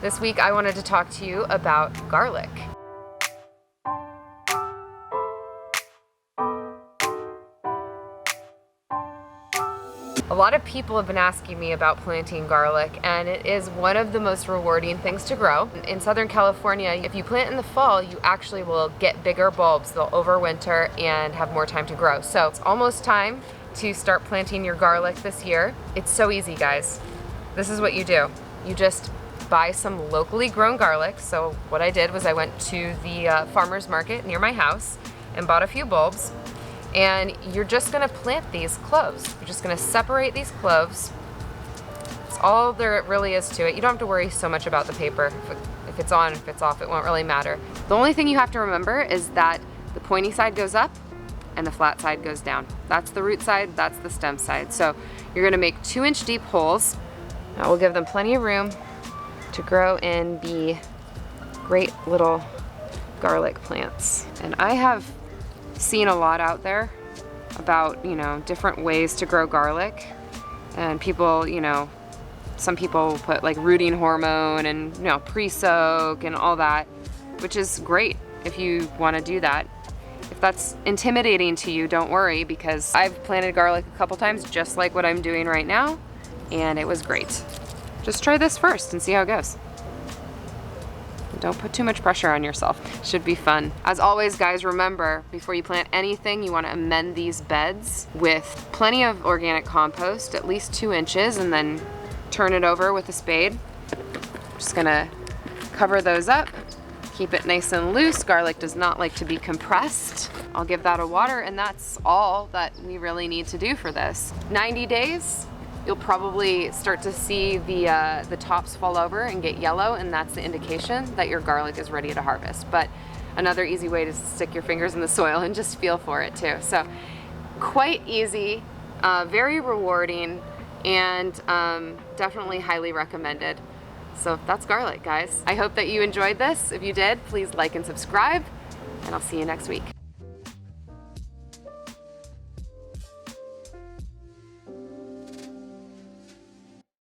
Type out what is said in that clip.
This week I wanted to talk to you about garlic. A lot of people have been asking me about planting garlic, and it is one of the most rewarding things to grow. In Southern California, if you plant in the fall, you actually will get bigger bulbs. They'll overwinter and have more time to grow. So it's almost time to start planting your garlic this year. It's so easy, guys. This is what you do. You just buy some locally grown garlic. So what I did was I went to the farmer's market near my house and bought a few bulbs. And you're just gonna plant these cloves. You're just gonna separate these cloves. That's all there really is to it. You don't have to worry so much about the paper. If it's on, if it's off, it won't really matter. The only thing you have to remember is that the pointy side goes up and the flat side goes down. That's the root side, that's the stem side. So you're gonna make 2-inch deep holes. That will give them plenty of room to grow in the great little garlic plants. And I have seen a lot out there about, different ways to grow garlic. And people, some people put like rooting hormone and, pre-soak and all that, which is great if you want to do that. If that's intimidating to you, don't worry, because I've planted garlic a couple times just like what I'm doing right now, and it was great. Just try this first and see how it goes. Don't put too much pressure on yourself. Should be fun. As always, guys, remember, before you plant anything, you want to amend these beds with plenty of organic compost, at least 2 inches, and then turn it over with a spade. Just gonna cover those up, keep it nice and loose. Garlic does not like to be compressed. I'll give that a water, and that's all that we really need to do for this. 90 days, you'll probably start to see the tops fall over and get yellow, and that's the indication that your garlic is ready to harvest. But another easy way to stick your fingers in the soil and just feel for it too. So quite easy, very rewarding, and definitely highly recommended. So that's garlic, guys. I hope that you enjoyed this. If you did, please like and subscribe, and I'll see you next week.